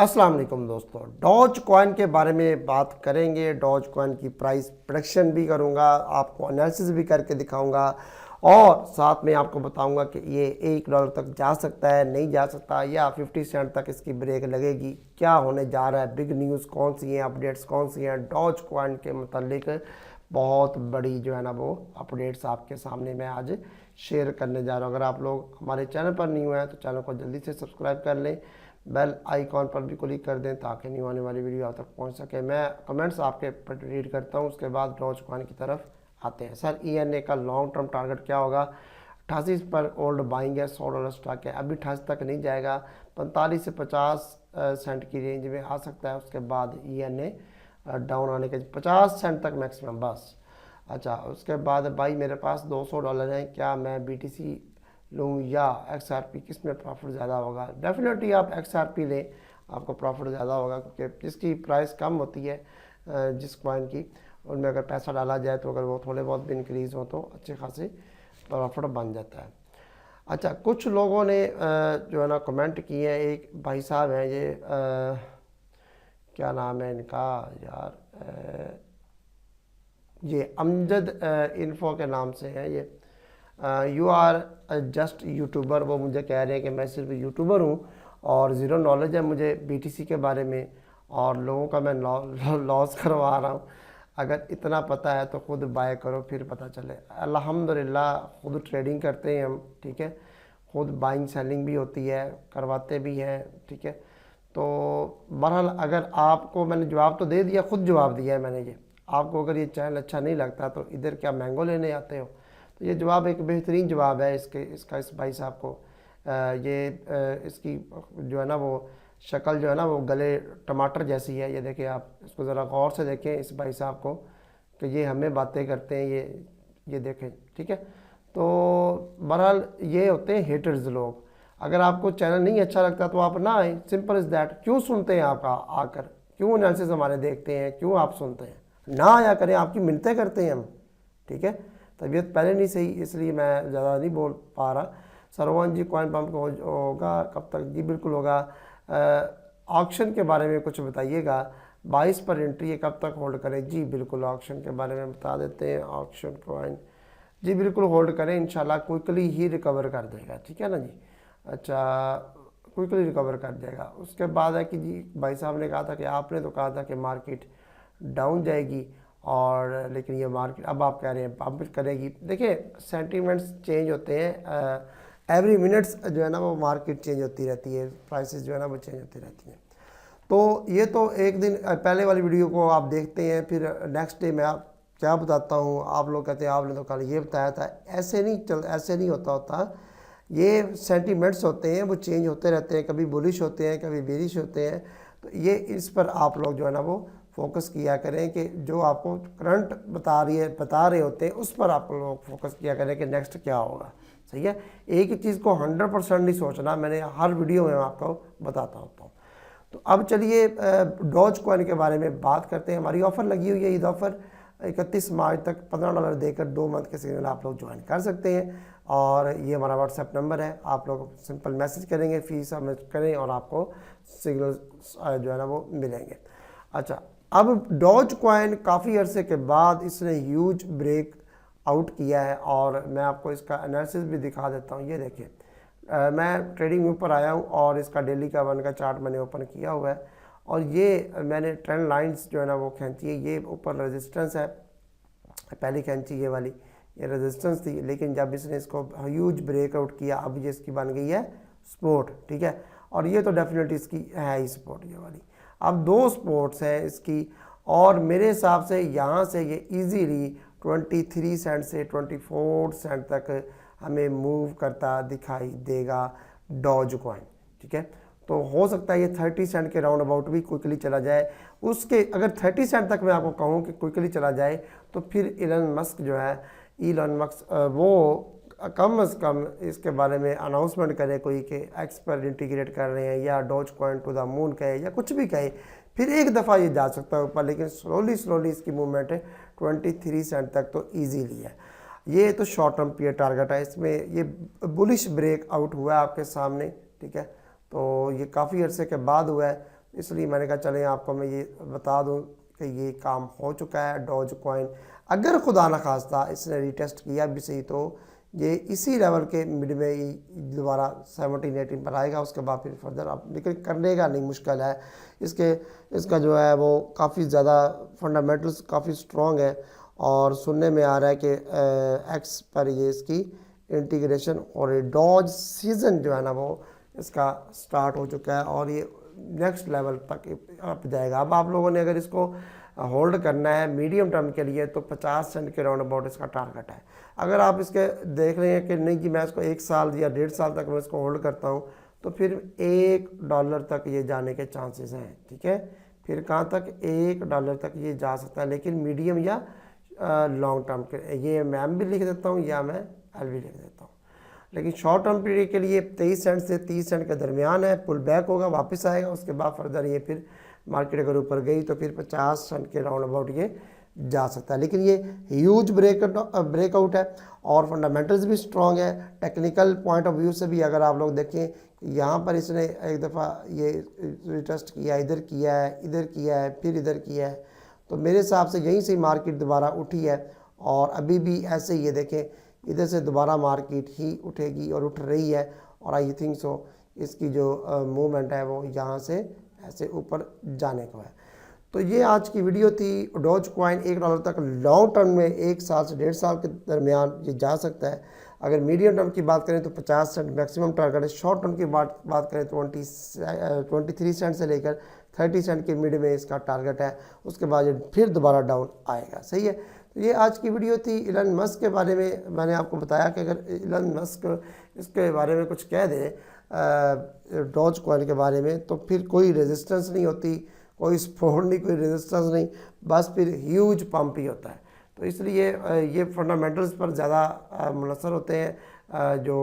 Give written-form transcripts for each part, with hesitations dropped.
अस्सलाम वालेकुम दोस्तों, डॉज कॉइन के बारे में बात करेंगे। डॉज कॉइन की प्राइस प्रेडिक्शन भी करूंगा, आपको एनालिसिस भी करके दिखाऊंगा और साथ में आपको बताऊंगा कि ये $1 तक जा सकता है, नहीं जा सकता, या 50 सेंट तक इसकी ब्रेक लगेगी। क्या होने जा रहा है, बिग न्यूज़ कौन सी है, अपडेट्स कौन सी हैं डॉज कॉइन के मतलब बहुत बड़ी जो है ना वो अपडेट्स आपके सामने मैं आज शेयर करने जा रहा हूँ। अगर आप लोग हमारे चैनल पर नहीं हुए हैं तो चैनल को जल्दी से सब्सक्राइब कर लें, बेल आइकॉन पर भी क्लिक कर दें ताकि न्यू आने वाली वीडियो आप तक पहुंच सके। मैं कमेंट्स आपके पर रीड करता हूं, उसके बाद डॉज कॉइन की तरफ आते हैं। सर ENA का लॉन्ग टर्म टारगेट क्या होगा? 88 पर ओल्ड बाइंग है, $100 स्टॉक है, अभी 88 तक नहीं जाएगा, 45 से 50 सेंट की रेंज में आ सकता है। उसके बाद ENA डाउन आने के 50 सेंट तक मैक्सिमम बस। अच्छा, उसके बाद भाई मेरे पास $200 हैं, क्या मैं BTC लूँ या XRP, किस में प्रॉफिट ज़्यादा होगा? डेफिनेटली आप XRP लें, आपको प्रॉफिट ज़्यादा होगा क्योंकि जिसकी प्राइस कम होती है जिस कॉइन की, उनमें अगर पैसा डाला जाए तो अगर वो थोड़े बहुत भी इंक्रीज़ हो तो अच्छे खासे प्रॉफिट बन जाता है। अच्छा, कुछ लोगों ने जो है ना कमेंट किए हैं। एक भाई साहब हैं, ये क्या नाम है इनका यार, ये अमजद इन्फो के नाम से है ये। यू आर जस्ट यूट्यूबर, वो मुझे कह रहे हैं कि मैं सिर्फ यूट्यूबर हूँ और ज़ीरो नॉलेज है मुझे BTC के बारे में और लोगों का मैं लॉस करवा रहा हूँ। अगर इतना पता है तो खुद बाय करो फिर पता चले। अल्हम्दुलिल्लाह खुद ट्रेडिंग करते हैं हम, ठीक है, खुद बाइंग सेलिंग भी होती है, करवाते भी हैं, ठीक है। तो बहरहाल अगर आपको मैंने जवाब तो दे दिया, खुद जवाब दिया है मैंने। ये आपको अगर ये चैनल अच्छा नहीं लगता तो इधर क्या मैंगो लेने आते हो? तो ये जवाब एक बेहतरीन जवाब है इसका इस भाई साहब को। इसकी जो है ना वो शक्ल जो है ना वो गले टमाटर जैसी है। ये देखें, आप इसको ज़रा गौर से देखें इस भाई साहब को कि ये हमें बातें करते हैं, ये देखें, ठीक है। तो बहरहाल ये होते हैं हेटर्स लोग। अगर आपको चैनल नहीं अच्छा लगता तो आप ना आए, सिंपल इज़ दैट। क्यों सुनते हैं आप आकर, क्यों एनालिसिस हमारे देखते हैं, क्यों आप सुनते हैं? ना आया करें, आपकी मिन्नतें करते हैं हम, ठीक है। तबीयत पहले नहीं सही इसलिए मैं ज़्यादा नहीं बोल पा रहा। सरवन जी, कॉइन पम्प होगा कब तक? जी बिल्कुल होगा। ऑक्शन के बारे में कुछ बताइएगा, 22 पर एंट्री है, कब तक होल्ड करें? जी बिल्कुल, ऑक्शन के बारे में बता देते हैं। ऑक्शन कॉइन जी बिल्कुल होल्ड करें, इंशाल्लाह क्विकली ही रिकवर कर देगा, ठीक है ना जी। अच्छा, क्विकली रिकवर कर जाएगा। उसके बाद है कि जी भाई साहब ने कहा था कि आपने तो कहा था कि मार्केट डाउन जाएगी, और लेकिन ये मार्केट अब आप कह रहे हैं पंप करेगी। देखिए, सेंटीमेंट्स चेंज होते हैं, एवरी मिनट्स जो है ना वो मार्केट चेंज होती रहती है, प्राइसेस जो है ना वो चेंज होती रहती हैं। तो ये तो एक दिन पहले वाली वीडियो को आप देखते हैं, फिर नेक्स्ट डे मैं आप क्या बताता हूँ, आप लोग कहते हैं आपने तो कल ये बताया था। ऐसे नहीं होता। ये सेंटीमेंट्स होते हैं, वो चेंज होते रहते हैं, कभी बुलिश होते हैं, कभी बेरिश होते हैं। तो ये इस पर आप लोग जो है ना वो फोकस किया करें कि जो आपको करंट बता रहे होते हैं उस पर आप लोग फोकस किया करें कि नेक्स्ट क्या होगा, सही है। एक ही चीज़ को 100% नहीं सोचना, मैंने हर वीडियो में आपको बताता होता हूँ। तो अब चलिए डॉज कॉइन के बारे में बात करते हैं। हमारी ऑफ़र लगी हुई है, ईद ऑफ़र 31 मार्च तक $15 देकर 2 मंथ के सिग्नल आप लोग ज्वाइन कर सकते हैं। और ये हमारा व्हाट्सएप नंबर है, आप लोग सिंपल मैसेज करेंगे, फीस सबमिट करें और आपको सिग्नल जो है ना वो मिलेंगे। अच्छा, अब डॉज कॉइन काफ़ी अरसे के बाद इसने ह्यूज ब्रेक आउट किया है और मैं आपको इसका एनालिसिस भी दिखा देता हूँ। ये देखिए, मैं ट्रेडिंग व्यू पर आया हूँ और इसका डेली का 1 का चार्ट मैंने ओपन किया हुआ है और ये मैंने ट्रेंड लाइंस जो है ना वो खींची है। ये ऊपर रेजिस्टेंस है, पहली खींची ये वाली, ये रेजिस्टेंस थी, लेकिन जब इसने इसको ह्यूज ब्रेकआउट किया अब ये इसकी बन गई है सपोर्ट, ठीक है। और ये तो डेफिनेटली इसकी है ही सपोर्ट, ये वाली। अब 2 सपोर्ट्स हैं इसकी और मेरे हिसाब से यहाँ से ये इजीली 23 सेंट से 24 सेंट तक हमें मूव करता दिखाई देगा डॉज कॉइन, ठीक है। तो हो सकता है ये 30 सेंट के राउंड अबाउट भी क्विकली चला जाए। उसके अगर 30 सेंट तक मैं आपको कहूँ कि क्विकली चला जाए तो फिर इलन मस्क जो है, इलन मस्क वो कम से कम इसके बारे में अनाउंसमेंट करे कोई कि एक्स पर इंटीग्रेट कर रहे हैं या Dogecoin to the moon कहे या कुछ भी कहे, फिर एक दफ़ा ये जा सकता है ऊपर, लेकिन स्लोली इसकी मूवमेंट है 23 सेंट तक तो ईजीली है। ये तो शॉर्ट टर्म पीरियड टारगेट है, इसमें ये बुलिश ब्रेक आउट हुआ है आपके सामने, ठीक है। तो ये काफ़ी अरसे के बाद हुआ है, इसलिए मैंने कहा चलें आपको मैं ये बता दूं कि ये काम हो चुका है। डॉज कॉइन अगर खुदा न खास्ता इसने रीटेस्ट किया भी सही तो ये इसी लेवल के मिड में ही दोबारा 17-18 पर आएगा, उसके बाद फिर फर्दर आप, लेकिन करने का नहीं, मुश्किल है। इसका जो है वो काफ़ी ज़्यादा फंडामेंटल्स काफ़ी स्ट्रॉन्ग है और सुनने में आ रहा है कि एक्स पर ये इसकी इंटीग्रेशन और ये डॉज सीज़न जो है ना वो इसका स्टार्ट हो चुका है और ये नेक्स्ट लेवल तक अप जाएगा। अब आप लोगों ने अगर इसको होल्ड करना है मीडियम टर्म के लिए तो 50 सेंट के राउंड अबाउट इसका टारगेट है। अगर आप इसके देख रहे हैं कि नहीं कि मैं इसको 1 साल या 1.5 साल तक मैं इसको होल्ड करता हूँ तो फिर $1 तक ये जाने के चांसेस हैं। ठीक है, फिर कहाँ तक? $1 तक ये जा सकता है, लेकिन मीडियम या लॉन्ग टर्म के, ये मैं एम भी लिख देता हूँ या मैं एल भी लिख देता हूँ। लेकिन शॉर्ट टर्म पीरियड के लिए 23 सेंट से 30 सेंट के दरमियान है, पुल बैक होगा, वापस आएगा, उसके बाद फर्दर ये फिर मार्केट अगर ऊपर गई तो फिर 50 सेंट के राउंड अबाउट ये जा सकता है। लेकिन ये ह्यूज ब्रेकआउट है और फंडामेंटल्स भी स्ट्रॉन्ग है। टेक्निकल पॉइंट ऑफ व्यू से भी अगर आप लोग देखें, यहाँ पर इसने एक दफ़ा ये रिटेस्ट किया, इधर किया है, इधर किया है, फिर इधर किया है, तो मेरे हिसाब से यहीं से मार्केट दोबारा उठी है और अभी भी ऐसे ही ये देखें इधर से दोबारा मार्केट ही उठेगी और उठ रही है। और आई थिंक सो इसकी जो मूवमेंट है वो यहाँ से ऐसे ऊपर जाने को है। तो ये आज की वीडियो थी। डॉज कॉइन $1 तक लॉन्ग टर्म में 1 साल से 1.5 साल के दरमियान ये जा सकता है। अगर मीडियम टर्म की बात करें तो 50 सेंट मैक्सिमम टारगेट है। शॉर्ट टर्म की बात करें तो 23 सेंट से लेकर 30 सेंट के मिड में इसका टारगेट है, उसके बाद ये फिर दोबारा डाउन आएगा। सही है, तो ये आज की वीडियो थी इलन मस्क के बारे में। मैंने आपको बताया कि अगर इलन मस्क इसके बारे में कुछ कह दे डॉज कॉइन के बारे में तो फिर कोई रेजिस्टेंस नहीं होती, कोई सपोर्ट नहीं, कोई रेजिस्टेंस नहीं, बस फिर ह्यूज पंप ही होता है। तो इसलिए ये फंडामेंटल्स पर ज़्यादा मुनसर होते हैं। जो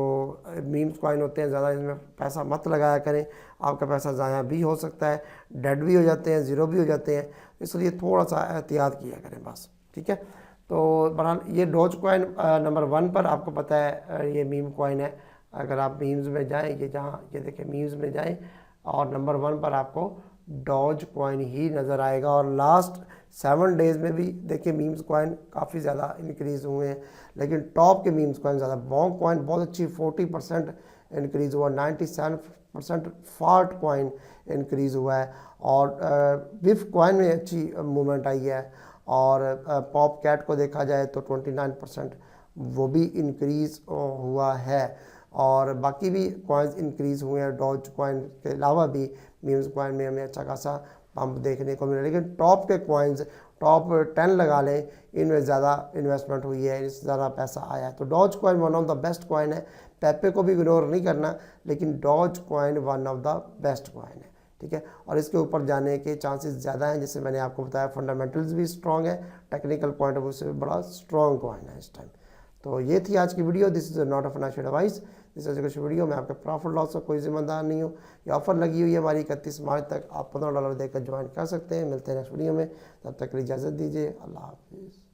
मीम्स कॉइन होते हैं ज़्यादा इसमें पैसा मत लगाया करें, आपका पैसा ज़ाया भी हो सकता है, डेड भी हो जाते हैं, ज़ीरो भी हो जाते हैं, इसलिए थोड़ा सा एहतियात किया करें बस। ठीक है, तो बहरहाल ये डॉज कॉइन नंबर 1 पर आपको पता है ये मीम कॉइन है। अगर आप मीम्स में जाएं, ये जहाँ ये देखें मीम्स में जाएं और नंबर 1 पर आपको डॉज कॉइन ही नज़र आएगा। और लास्ट 7 डेज़ में भी देखिए मीम्स कॉइन काफ़ी ज़्यादा इंक्रीज़ हुए हैं, लेकिन टॉप के मीम्स कॉइन ज़्यादा। बॉन्ग कॉइन बहुत अच्छी 40% इंक्रीज़ हुआ, 97% फार्ट कॉइन इंक्रीज़ हुआ है और विफ कॉइन में अच्छी मूवमेंट आई है। और पॉप कैट को देखा जाए तो 29% वो भी इंक्रीज़ हुआ है और बाकी भी कॉइन्स इंक्रीज़ हुए हैं। डॉज कॉइन के अलावा भी मीम्स कॉइन में हमें अच्छा खासा पंप देखने को मिला, लेकिन टॉप के कॉइन्स टॉप 10 लगा लें, इनमें ज़्यादा इन्वेस्टमेंट हुई है, इससे ज़्यादा पैसा आया है। तो Dogecoin one of the best coin है, पेपे को भी इग्नोर नहीं करना, लेकिन Dogecoin one of the best coin है। ठीक है, और इसके ऊपर जाने के चांसेस ज़्यादा हैं, जैसे मैंने आपको बताया फंडामेंटल्स भी स्ट्रॉन्ग है, टेक्निकल पॉइंट ऑफ व्यू से भी बड़ा स्ट्रॉन्ग कॉइन है इस टाइम। तो ये थी आज की video. This is not a financial advice, this is कुछ वीडियो। मैं आपके प्रॉफिट लॉस का कोई जिम्मेदार नहीं हूँ। ये ऑफर लगी हुई है हमारी 31 मार्च तक, आप $15 देकर ज्वाइन कर सकते हैं। मिलते हैं नेक्स्ट वीडियो में, तब तक के लिए इजाज़त दीजिए। अल्लाह हाफिज़।